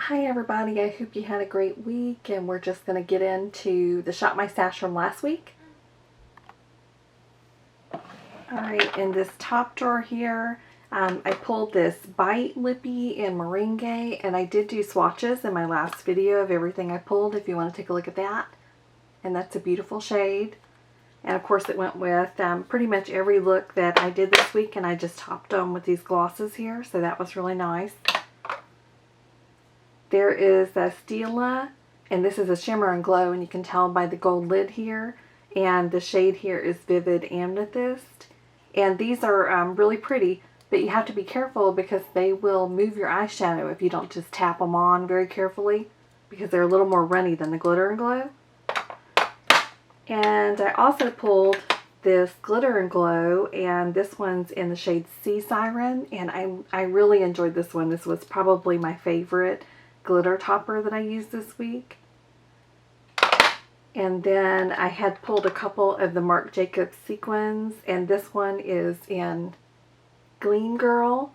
Hi everybody, I hope you had a great week, and we're just going to get into the Shop My Stash from last week. Alright, in this top drawer here, I pulled this Bite Lippy in Meringue, and I did do swatches in my last video of everything I pulled if you want to take a look at that. And that's a beautiful shade. And of course it went with pretty much every look that I did this week, and I just topped them with these glosses here, so that was really nice. There is a Stila, and this is a shimmer and glow, and you can tell by the gold lid here. And the shade here is Vivid Amethyst. And these are really pretty, but you have to be careful because they will move your eyeshadow if you don't just tap them on very carefully, because they're a little more runny than the Glitter and Glow. And I also pulled this Glitter and Glow, and this one's in the shade Sea Siren, and I really enjoyed this one. This was probably my favorite glitter topper that I used this week. And then I had pulled a couple of the Marc Jacobs sequins, and this one is in Gleam Girl.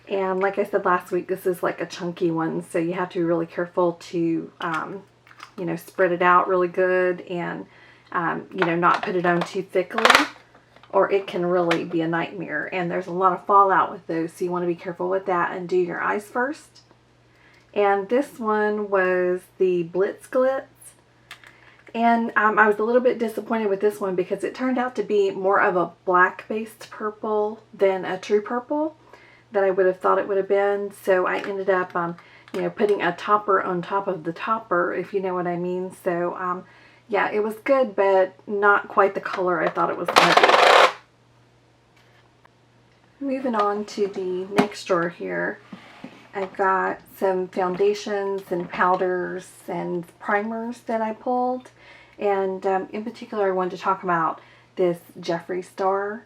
And like I said last week, this is like a chunky one, so you have to be really careful to, you know, spread it out really good, and you know, not put it on too thickly, or it can really be a nightmare. And there's a lot of fallout with those, so you want to be careful with that and do your eyes first. And this one was the Blitz Glitz. And I was a little bit disappointed with this one because it turned out to be more of a black-based purple than a true purple that I would have thought it would have been. So I ended up, you know, putting a topper on top of the topper, if you know what I mean. So, yeah, it was good, but not quite the color I thought it was going to be. Moving on to the next drawer here. I've got some foundations and powders and primers that I pulled, and in particular I wanted to talk about this Jeffree Star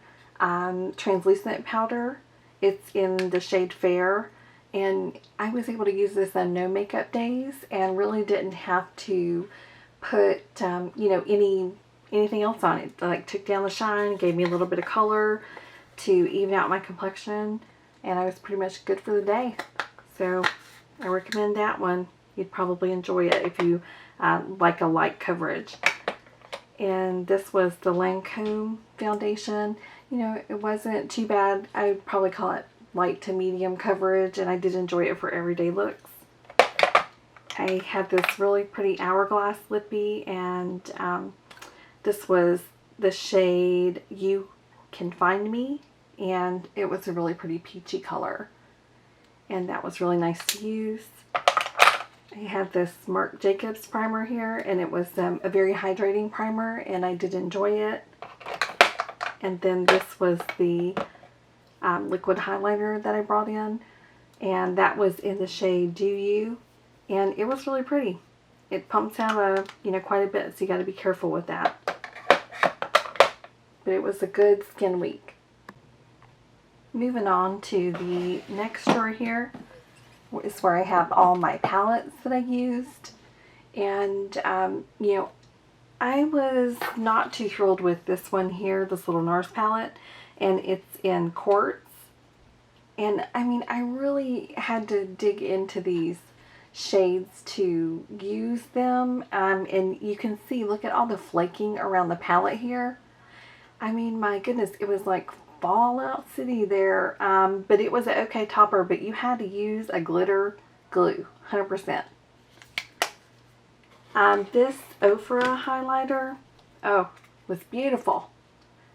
translucent powder. It's in the shade Fair, and I was able to use this on no makeup days and really didn't have to put you know, anything else on it. Like, took down the shine, gave me a little bit of color to even out my complexion, and I was pretty much good for the day. So I recommend that one. You'd probably enjoy it if you like a light coverage. And this was the Lancome foundation. You know, it wasn't too bad. I would probably call it light to medium coverage, and I did enjoy it for everyday looks. I had this really pretty Hourglass lippy, and this was the shade You Can Find Me, and it was a really pretty peachy color. And that was really nice to use. I had this Marc Jacobs primer here, and it was a very hydrating primer, and I did enjoy it. And then this was the liquid highlighter that I brought in, and that was in the shade Do You, and it was really pretty. It pumps out you know, quite a bit, so you got to be careful with that. But it was a good skin week. Moving on to the next drawer here is where I have all my palettes that I used. And, you know, I was not too thrilled with this one here, this little NARS palette. And it's in Quartz. And, I mean, I really had to dig into these shades to use them. And you can see, look at all the flaking around the palette here. I mean, my goodness, it was like Fallout City there, but it was an okay topper, but you had to use a glitter glue, 100%. This Ofra highlighter, oh, was beautiful.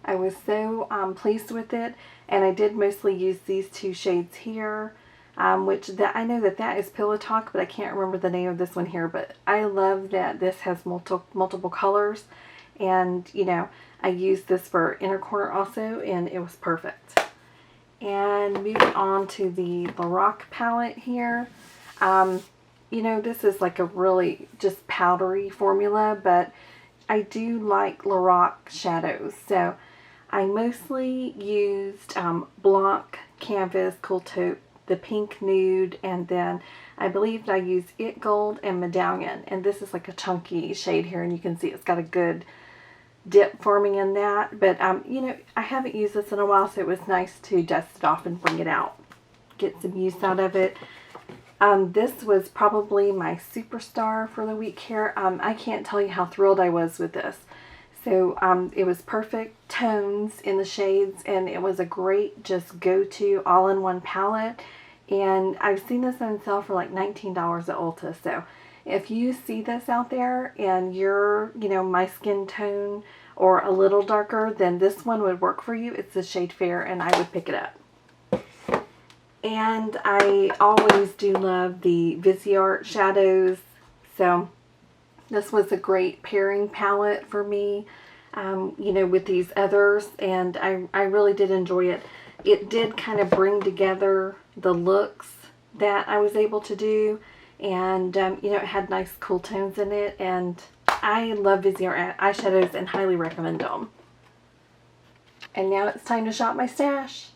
I was so pleased with it, and I did mostly use these two shades here, which I know that is Pillow Talk, but I can't remember the name of this one here, but I love that this has multiple colors, and, you know, I used this for inner corner also, and it was perfect. And moving on to the Lorac palette here. You know, this is like a really just powdery formula, but I do like Lorac shadows. So I mostly used Blanc, Canvas, Cool Taupe, the Pink Nude, and then I believe I used It Gold and Medallion. And this is like a chunky shade here, and you can see it's got a good dip forming in that, but you know, I haven't used this in a while, so it was nice to dust it off and bring it out, get some use out of it. This was probably my superstar for the week here. I can't tell you how thrilled I was with this. So it was perfect tones in the shades, and it was a great just go-to all-in-one palette. And I've seen this on sale for like $19 at Ulta. So if you see this out there and you're, my skin tone or a little darker, then this one would work for you. It's the shade Fair, and I would pick it up. And I always do love the Viseart shadows. So this was a great pairing palette for me, with these others. And I really did enjoy it. It did kind of bring together the looks that I was able to do. And, it had nice cool tones in it. And I love Viseart eyeshadows and highly recommend them. And now it's time to shop my stash.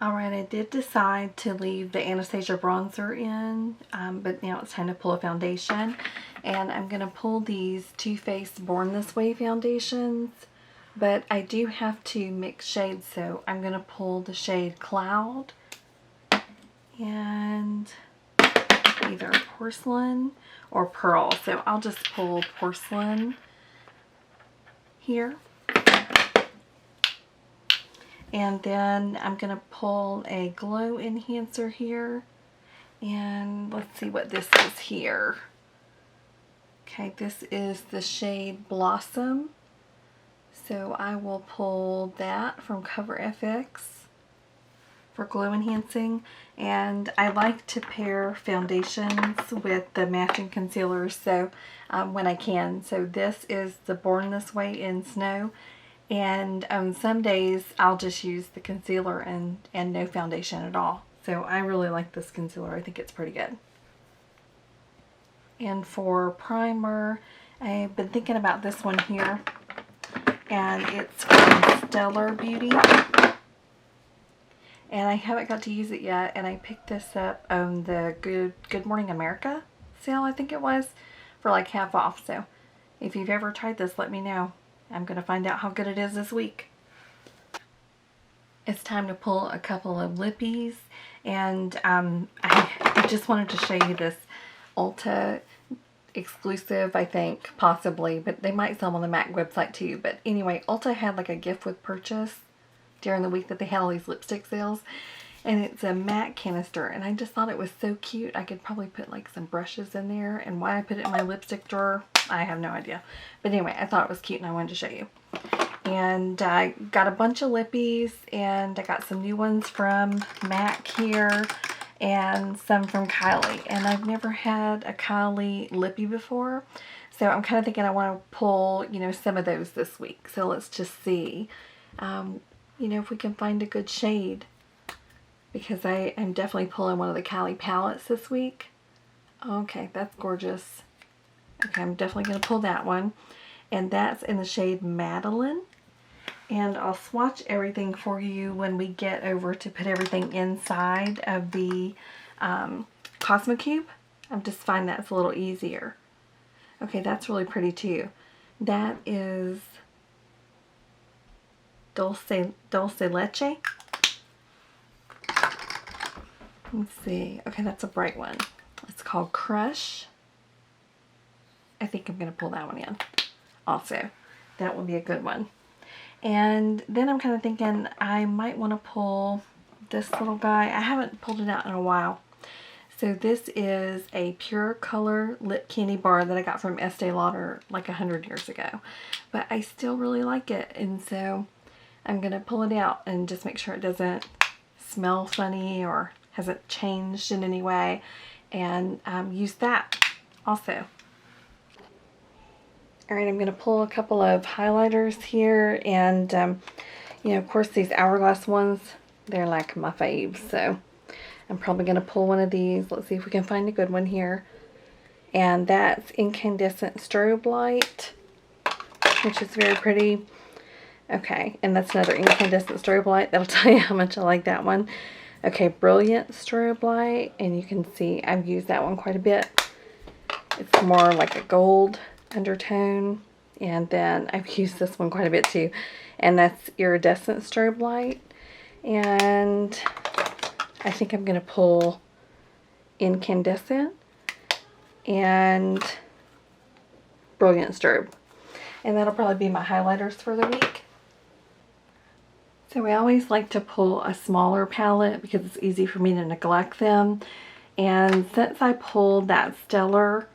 Alright, I did decide to leave the Anastasia bronzer in, but now it's time to pull a foundation. And I'm going to pull these Too Faced Born This Way foundations, but I do have to mix shades, so I'm going to pull the shade Cloud and either Porcelain or Pearl. So I'll just pull Porcelain here. And then I'm going to pull a glow enhancer here. And let's see what this is here. Okay, this is the shade Blossom. So I will pull that from Cover FX for glow enhancing. And I like to pair foundations with the matching concealers so when I can. So this is the Born This Way in Snow. And some days I'll just use the concealer and no foundation at all. So I really like this concealer. I think it's pretty good. And for primer, I've been thinking about this one here. And it's from Stellar Beauty. And I haven't got to use it yet. And I picked this up on the Good Morning America sale, I think it was, for like half off. So if you've ever tried this, let me know. I'm going to find out how good it is this week. It's time to pull a couple of lippies, and I just wanted to show you this Ulta exclusive, I think, possibly, but they might sell them on the MAC website too. But anyway, Ulta had like a gift with purchase during the week that they had all these lipstick sales, and it's a MAC canister, and I just thought it was so cute. I could probably put like some brushes in there, and why I put it in my lipstick drawer, I have no idea. But anyway, I thought it was cute and I wanted to show you. And I got a bunch of lippies, and I got some new ones from MAC here and some from Kylie. And I've never had a Kylie lippy before, so I'm kind of thinking I want to pull, some of those this week. So let's just see, if we can find a good shade, because I'm definitely pulling one of the Kylie palettes this week. Okay, that's gorgeous. Okay, I'm definitely going to pull that one. And that's in the shade Madeline. And I'll swatch everything for you when we get over to put everything inside of the Cosmo Cube. I just find that's a little easier. Okay, that's really pretty too. That is Dulce Leche. Let's see. Okay, that's a bright one. It's called Crush. I think I'm going to pull that one in also. That will be a good one. And then I'm kind of thinking I might want to pull this little guy. I haven't pulled it out in a while. So this is a Pure Color lip candy bar that I got from Estee Lauder like 100 years ago. But I still really like it. And so I'm going to pull it out and just make sure it doesn't smell funny or hasn't changed in any way. And use that also. Alright, I'm going to pull a couple of highlighters here, and of course these Hourglass ones, they're like my faves, so I'm probably going to pull one of these. Let's see if we can find a good one here. And that's Incandescent Strobe Light, which is very pretty. Okay, and that's another Incandescent Strobe Light. That'll tell you how much I like that one. Okay, Brilliant Strobe Light, and you can see I've used that one quite a bit. It's more like a gold undertone, and then I've used this one quite a bit too, and that's Iridescent Strobe Light. And I think I'm going to pull Incandescent and Brilliant Strobe. And that'll probably be my highlighters for the week. So I always like to pull a smaller palette because it's easy for me to neglect them. And since I pulled that Stellar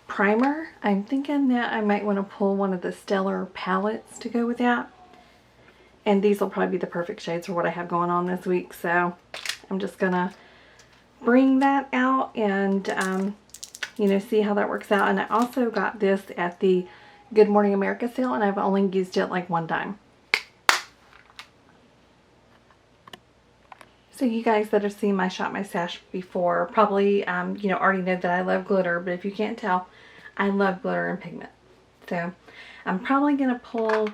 primer, I'm thinking that I might want to pull one of the Stellar palettes to go with that. And these will probably be the perfect shades for what I have going on this week. So I'm just going to bring that out and, you know, see how that works out. And I also got this at the Good Morning America sale, and I've only used it like one time. So you guys that have seen my Shop My Stash before probably, you know, already know that I love glitter. But if you can't tell, I love glitter and pigment. So I'm probably going to pull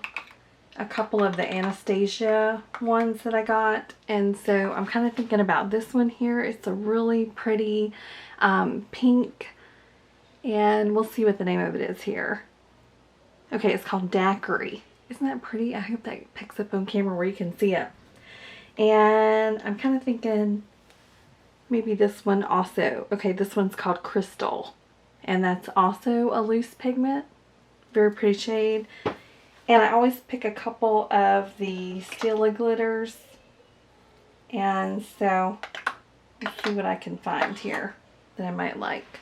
a couple of the Anastasia ones that I got. And so I'm kind of thinking about this one here. It's a really pretty pink. And we'll see what the name of it is here. Okay, it's called Daiquiri. Isn't that pretty? I hope that picks up on camera where you can see it. And I'm kind of thinking maybe this one also. Okay, this one's called Crystal. And that's also a loose pigment. Very pretty shade. And I always pick a couple of the Stila glitters. And so, let's see what I can find here that I might like.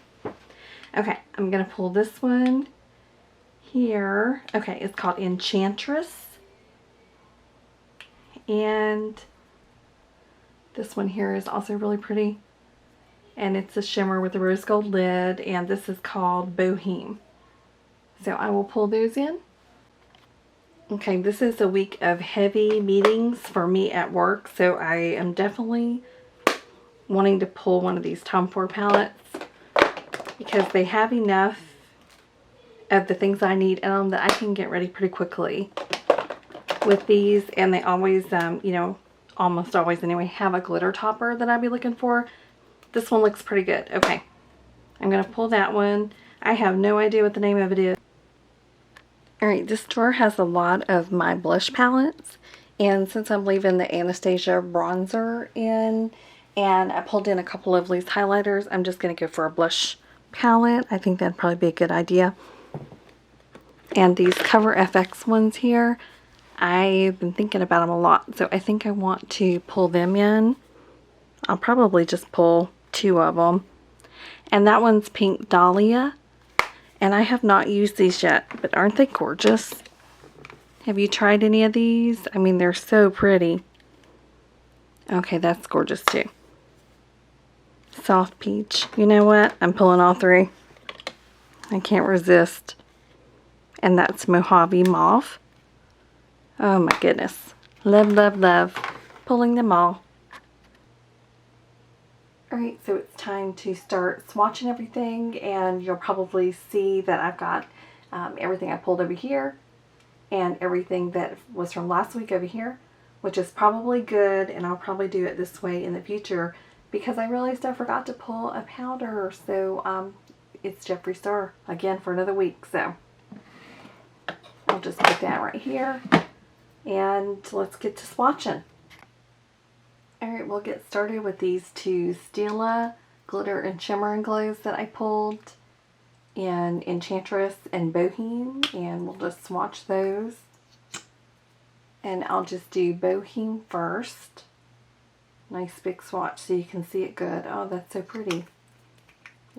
Okay, I'm going to pull this one here. Okay, it's called Enchantress. And this one here is also really pretty. And it's a shimmer with a rose gold lid. And this is called Boheme. So I will pull those in. Okay, this is a week of heavy meetings for me at work. So I am definitely wanting to pull one of these Tom Ford palettes, because they have enough of the things I need in them that I can get ready pretty quickly with these. And they always, you know, almost always anyway, have a glitter topper that I'd be looking for. This one looks pretty good. Okay, I'm going to pull that one. I have no idea what the name of it is. Alright, this drawer has a lot of my blush palettes. And since I'm leaving the Anastasia bronzer in, and I pulled in a couple of loose highlighters, I'm just going to go for a blush palette. I think that'd probably be a good idea. And these Cover FX ones here, I've been thinking about them a lot, so I think I want to pull them in. I'll probably just pull 2 of them. And that one's Pink Dahlia. And I have not used these yet, but aren't they gorgeous? Have you tried any of these? I mean, they're so pretty. Okay, that's gorgeous too. Soft Peach. You know what? I'm pulling all 3. I can't resist. And that's Mojave Mauve. Oh my goodness. Love, love, love. Pulling them all. Alright, so it's time to start swatching everything, and you'll probably see that I've got everything I pulled over here and everything that was from last week over here, which is probably good, and I'll probably do it this way in the future because I realized I forgot to pull a powder. So it's Jeffree Star again for another week, so I'll just put that right here and let's get to swatching. Alright, we'll get started with these 2 Stila Glitter and Shimmer and Glows that I pulled in Enchantress and Boheme, and we'll just swatch those. And I'll just do Boheme first. Nice big swatch so you can see it good. Oh, that's so pretty.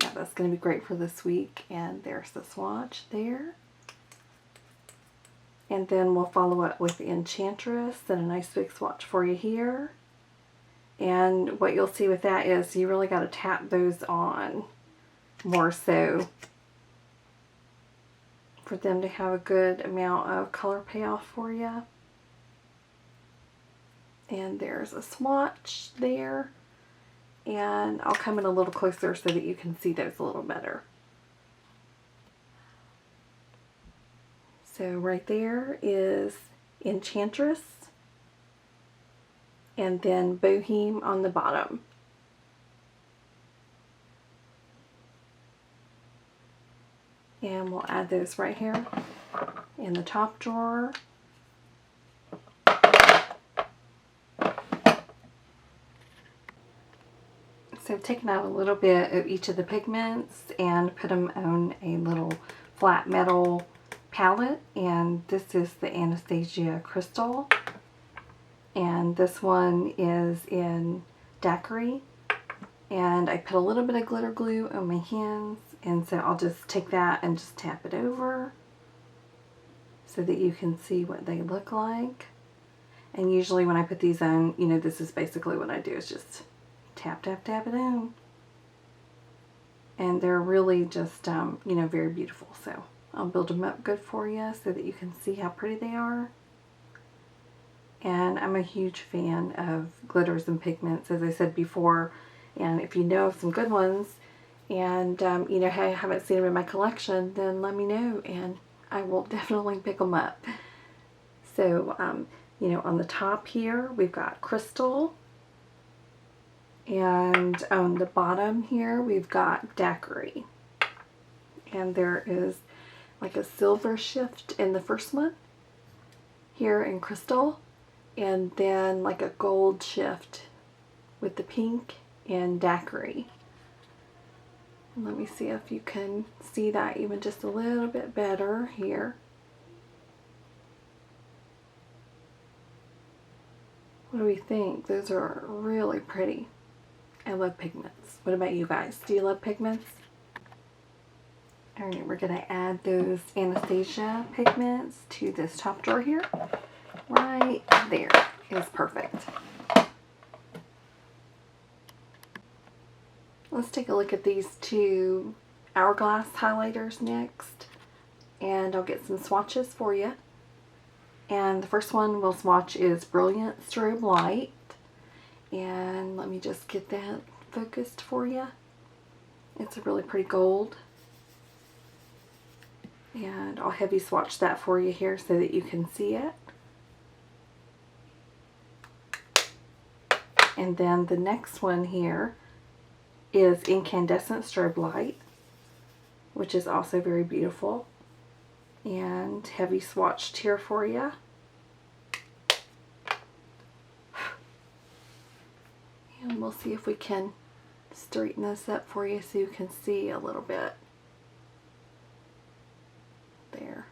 Yeah, that's going to be great for this week. And there's the swatch there. And then we'll follow up with Enchantress and a nice big swatch for you here. And what you'll see with that is you really got to tap those on more so for them to have a good amount of color payoff for you. And there's a swatch there. And I'll come in a little closer so that you can see those a little better. So right there is Enchantress. And then Boheme on the bottom. And we'll add those right here in the top drawer. So I've taken out a little bit of each of the pigments and put them on a little flat metal palette, and this is the Anastasia Crystal, and this one is in Daiquiri, and I put a little bit of glitter glue on my hands, and so I'll just take that and just tap it over so that you can see what they look like. And usually when I put these on, you know, this is basically what I do, is just tap, tap, tap it on. And they're really just, you know, very beautiful. So I'll build them up good for you so that you can see how pretty they are. And I'm a huge fan of glitters and pigments, as I said before. And if you know of some good ones and, you know, I haven't seen them in my collection, then let me know and I will definitely pick them up. So, you know, on the top here, we've got Crystal. And on the bottom here, we've got Daiquiri. And there is like a silver shift in the first one here in Crystal. And then like a gold shift with the pink in Daiquiri. And let me see if you can see that even just a little bit better here. What do we think? Those are really pretty. I love pigments. What about you guys? Do you love pigments? Alright, we're going to add those Anastasia pigments to this top drawer here. Right there is perfect. Let's take a look at these two Hourglass highlighters next. And I'll get some swatches for you. And the first one we'll swatch is Brilliant Strobe Light. And let me just get that focused for you. It's a really pretty gold. And I'll heavy swatch that for you here so that you can see it. And then the next one here is Incandescent Strobe Light, which is also very beautiful. And heavy swatched here for you. And we'll see if we can straighten this up for you so you can see a little bit. There.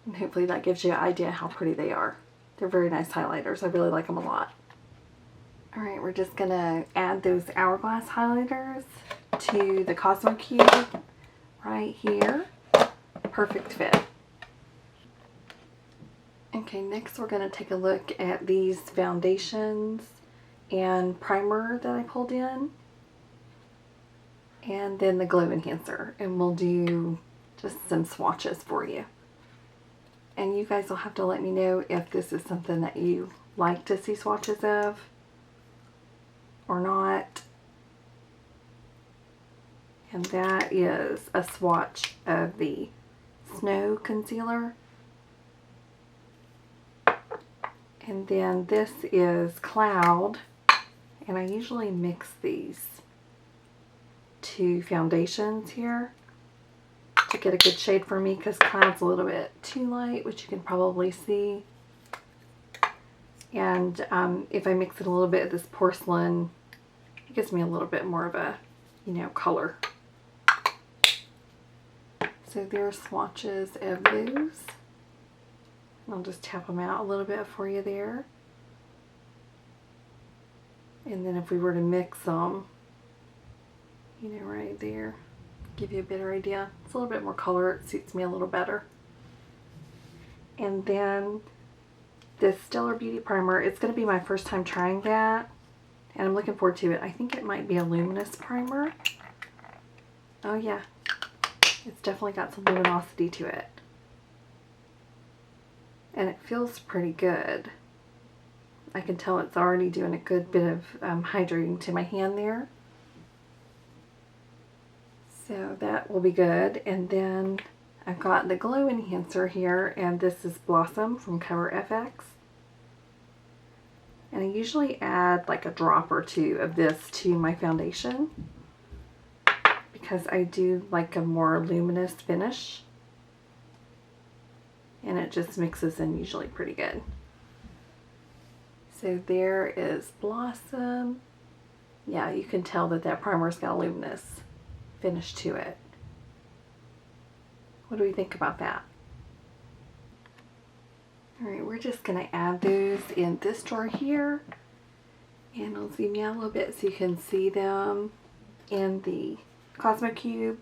And hopefully that gives you an idea how pretty they are. They're very nice highlighters. I really like them a lot. Alright, we're just going to add those Hourglass highlighters to the Cosmo Cube right here. Perfect fit. Okay, next we're going to take a look at these foundations and primer that I pulled in. And then the glow enhancer. And we'll do just some swatches for you. And you guys will have to let me know if this is something that you like to see swatches of or not. And that is a swatch of the Snow Concealer. And then this is Cloud, and I usually mix these two foundations here to get a good shade for me, because Cloud's a little bit too light, which you can probably see. And if I mix it a little bit of this Porcelain, it gives me a little bit more of a, you know, color. So there are swatches of those. I'll just tap them out a little bit for you there. And then if we were to mix them, you know, right there, give you a better idea. It's a little bit more color. It suits me a little better. And then this Stellar Beauty Primer, it's going to be my first time trying that. And I'm looking forward to it. I think it might be a luminous primer. Oh yeah. It's definitely got some luminosity to it. And it feels pretty good. I can tell it's already doing a good bit of hydrating to my hand there. So that will be good. And then I've got the glow enhancer here, and this is Blossom from Cover FX. And I usually add like a drop or two of this to my foundation because I do like a more luminous finish. And it just mixes in usually pretty good. So there is Blossom. Yeah, you can tell that that primer's got a luminous finish to it. What do we think about that? Alright, we're just going to add those in this drawer here. And I'll zoom you out a little bit so you can see them in the Cosmo Cube.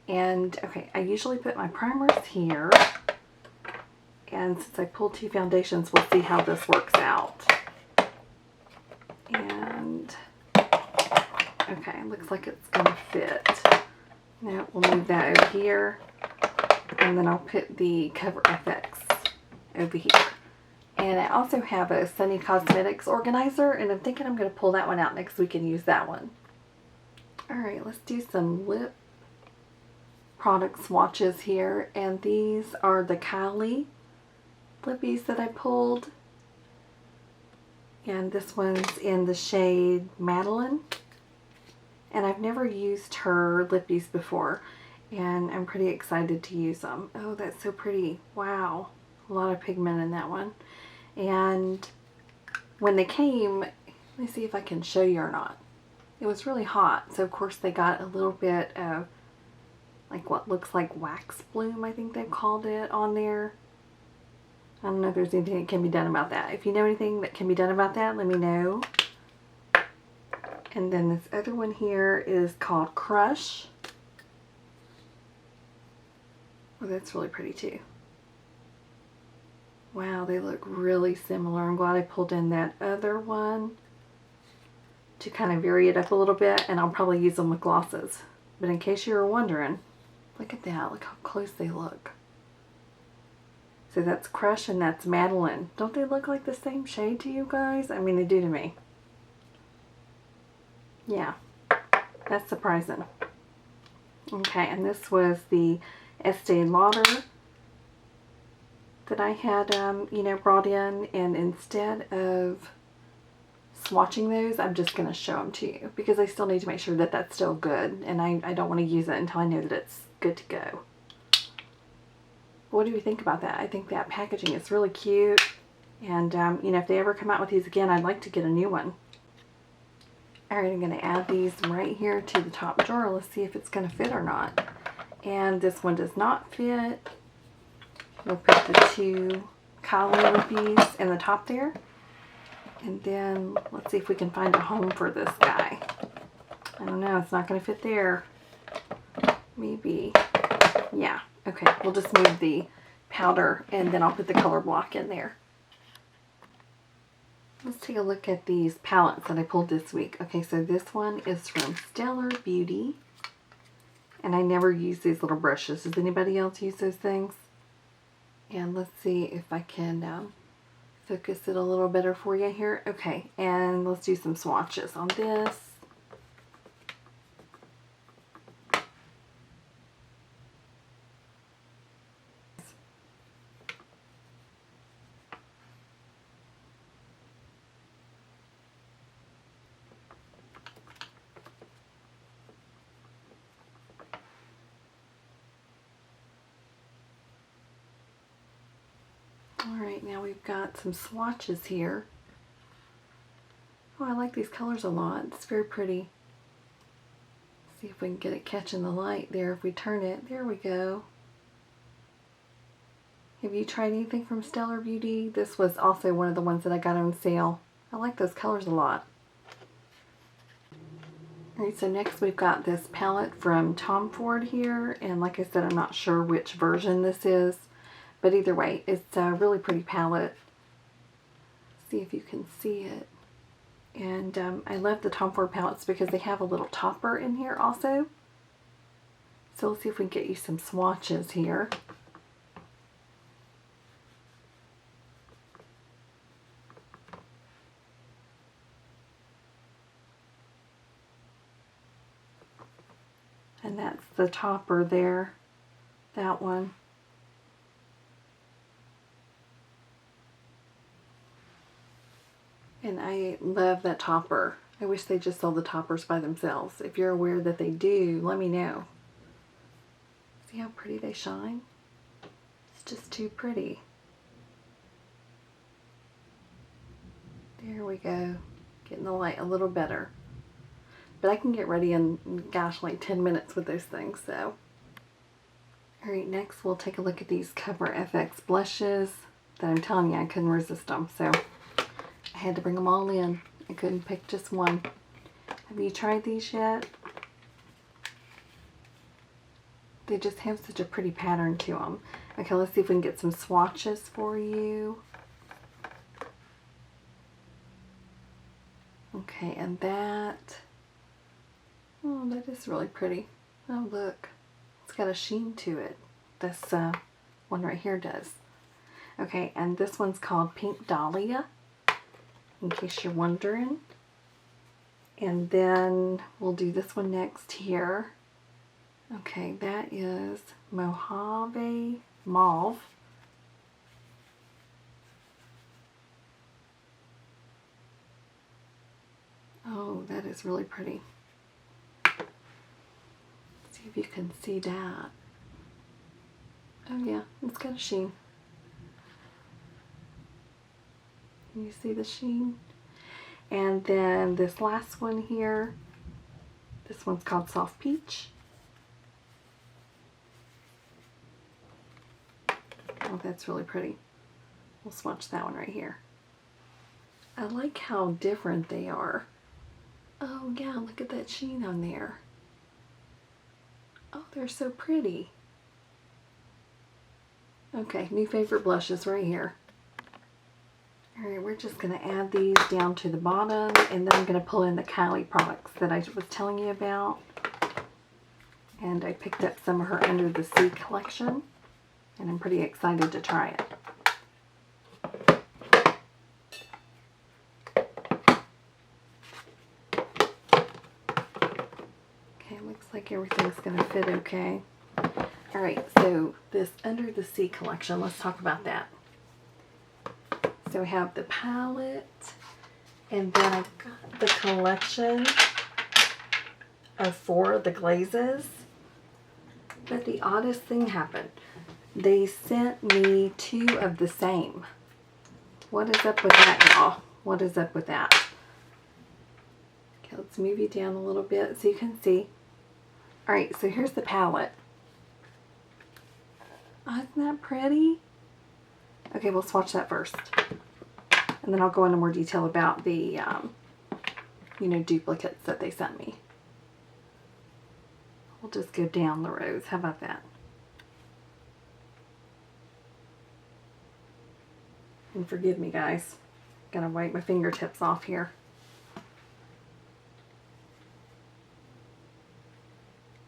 And okay, I usually put my primers here. And since I pulled 2 foundations, we'll see how this works out. And okay, looks like it's going to fit. Now we'll move that over here. And then I'll put the Cover FX over here. And I also have a Sunny Cosmetics organizer, and I'm thinking I'm going to pull that one out next week and use that one. Alright, let's do some lip product swatches here. And these are the Kylie lippies that I pulled. And this one's in the shade Madeline. And I've never used her lippies before, and I'm pretty excited to use them. Oh, that's so pretty. Wow. A lot of pigment in that one. And when they came, let me see if I can show you or not. It was really hot, so of course they got a little bit of like what looks like wax bloom, I think they've called it, on there. I don't know if there's anything that can be done about that. If you know anything that can be done about that, let me know. And then this other one here is called Crush. Oh, that's really pretty too. Wow, they look really similar. I'm glad I pulled in that other one to kind of vary it up a little bit, and I'll probably use them with glosses. But in case you were wondering, look at that. Look how close they look. So that's Crush and that's Madeline. Don't they look like the same shade to you guys? I mean, they do to me. Yeah, that's surprising. Okay, and this was the Estee Lauder that I had, you know, brought in, and instead of swatching those, I'm just going to show them to you because I still need to make sure that that's still good, and I don't want to use it until I know that it's good to go. What do you think about that? I think that packaging is really cute, and you know, if they ever come out with these again, I'd like to get a new one. Alright, I'm going to add these right here to the top drawer. Let's see if it's going to fit or not. And this one does not fit. We'll put the 2 Kylie lippies in the top there. And then let's see if we can find a home for this guy. I don't know, it's not going to fit there. Maybe. Yeah, okay, we'll just move the powder and then I'll put the color block in there. Let's take a look at these palettes that I pulled this week. Okay, so this one is from Stellar Beauty. And I never use these little brushes. Does anybody else use those things? And let's see if I can focus it a little better for you here. Okay, and let's do some swatches on this. Alright, now we've got some swatches here. Oh, I like these colors a lot. It's very pretty. See if we can get it catching the light there. If we turn it, there we go. Have you tried anything from Stellar Beauty? This was also one of the ones that I got on sale. I like those colors a lot. Alright, so next we've got this palette from Tom Ford here. And like I said, I'm not sure which version this is. But either way, it's a really pretty palette. See if you can see it. And I love the Tom Ford palettes because they have a little topper in here also. So let's see if we can get you some swatches here. And that's the topper there, that one. And I love that topper. I wish they just sold the toppers by themselves. If you're aware that they do, let me know. See how pretty they shine? It's just too pretty. There we go. Getting the light a little better. But I can get ready in, gosh, like 10 minutes with those things, so. Alright, next we'll take a look at these Cover FX blushes that I'm telling you I couldn't resist them, so I had to bring them all in. I couldn't pick just one. Have you tried these yet? They just have such a pretty pattern to them. Okay, let's see if we can get some swatches for you. Okay, and that, oh, that is really pretty. Oh, look. It's got a sheen to it. This one right here does. Okay, and this one's called Pink Dahlia, in case you're wondering. And then we'll do this one next here. Okay, that is Mojave Mauve. Oh, that is really pretty. See if you can see that. Oh yeah, it's got a sheen. Can you see the sheen? And then this last one here, this one's called Soft Peach. Oh, that's really pretty. We'll swatch that one right here. I like how different they are. Oh yeah, look at that sheen on there. Oh, they're so pretty. Okay, new favorite blushes right here. Alright, we're just going to add these down to the bottom, and then I'm going to pull in the Kylie products that I was telling you about. And I picked up some of her Under the Sea collection, and I'm pretty excited to try it. Okay, looks like everything's going to fit okay. Alright, so this Under the Sea collection, let's talk about that. So we have the palette, and then I've got the collection of 4 of the glazes. But the oddest thing happened. They sent me 2 of the same. What is up with that, y'all? What is up with that? Okay, let's move you down a little bit so you can see. Alright, so here's the palette. Oh, isn't that pretty? Okay, we'll swatch that first. And then I'll go into more detail about the, you know, duplicates that they sent me. We'll just go down the rows. How about that? And forgive me, guys. Gotta wipe my fingertips off here.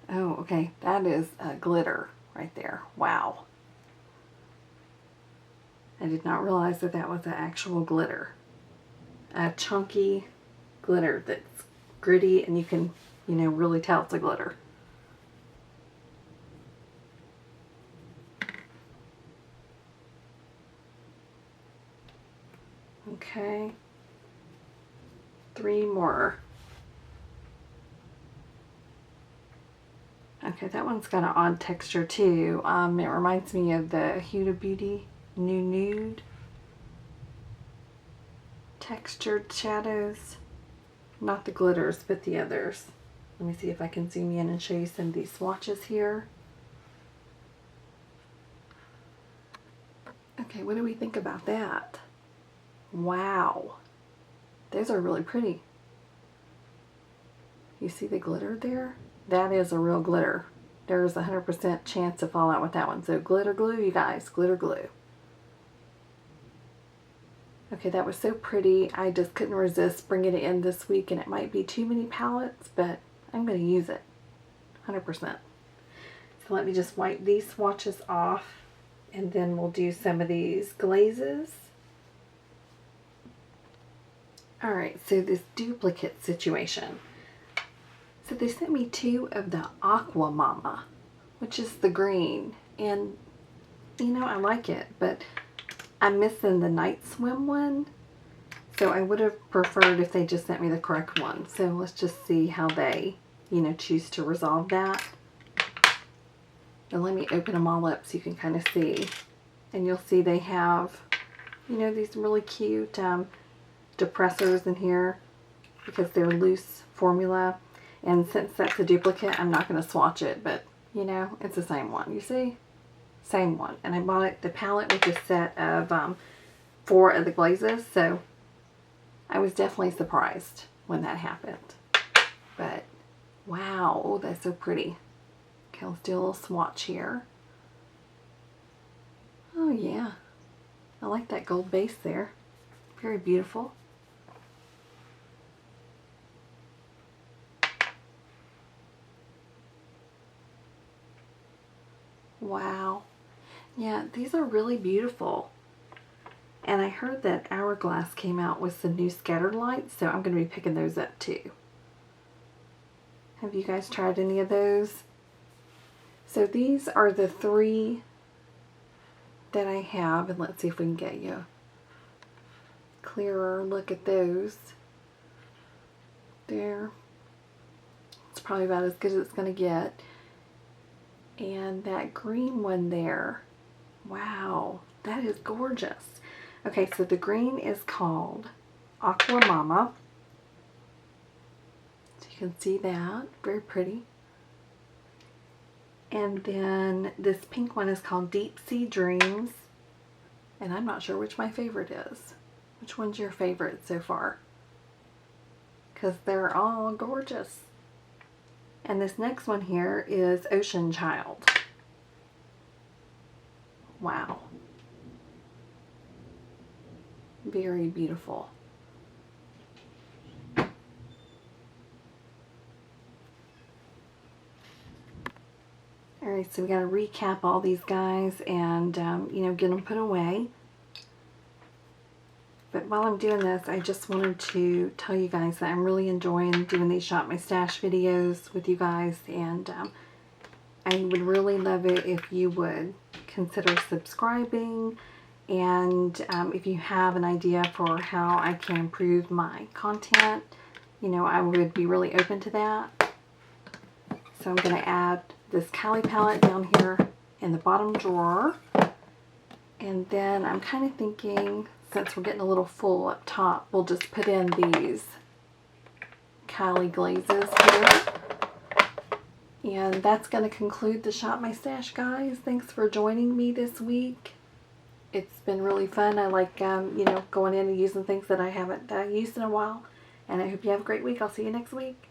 Oh, okay. That is glitter right there. Wow. I did not realize that that was an actual glitter. A chunky glitter that's gritty, and you can, you know, really tell it's a glitter. Okay. 3 more. Okay, that one's got an odd texture too. It reminds me of the Huda Beauty Nude textured shadows. Not the glitters, but the others. Let me see if I can zoom in and show you some of these swatches here. Okay, what do we think about that? Wow. Those are really pretty. You see the glitter there? That is a real glitter. There's a 100% chance of fallout with that one. So glitter glue, you guys, glitter glue. Okay, that was so pretty. I just couldn't resist bringing it in this week, and it might be too many palettes, but I'm going to use it 100%. So let me just wipe these swatches off, and then we'll do some of these glazes. Alright, so this duplicate situation. So they sent me 2 of the Aqua Mama, which is the green, and you know, I like it, but I'm missing the Night Swim one, so I would have preferred if they just sent me the correct one. So let's just see how they, you know, choose to resolve that. And let me open them all up so you can kind of see. And you'll see they have, you know, these really cute depressors in here because they're loose formula. And since that's a duplicate, I'm not going to swatch it, but you know, it's the same one. You see? Same one. And I bought it, the palette with a set of 4 of the glazes, so I was definitely surprised when that happened. But wow, oh, that's so pretty. Okay, let's do a little swatch here. Oh yeah, I like that gold base there. Very beautiful. Wow. Yeah, these are really beautiful. And I heard that Hourglass came out with some new scattered lights, so I'm going to be picking those up too. Have you guys tried any of those? So these are the 3 that I have, and let's see if we can get you a clearer look at those. There. It's probably about as good as it's going to get. And that green one there, wow, that is gorgeous. Okay, so the green is called Aqua Mama. So you can see that, very pretty. And then this pink one is called Deep Sea Dreams. And I'm not sure which my favorite is. Which one's your favorite so far? Because they're all gorgeous. And this next one here is Ocean Child. Wow. Very beautiful. Alright, so we got to recap all these guys and, you know, get them put away. But while I'm doing this, I just wanted to tell you guys that I'm really enjoying doing these Shop My Stash videos with you guys, and I would really love it if you would consider subscribing, and if you have an idea for how I can improve my content, you know, I would be really open to that. So I'm going to add this Cali palette down here in the bottom drawer, and then I'm kind of thinking, since we're getting a little full up top, we'll just put in these Cali glazes here. And that's going to conclude the Shop My Stash, guys. Thanks for joining me this week. It's been really fun. I like, you know, going in and using things that I haven't used in a while. And I hope you have a great week. I'll see you next week.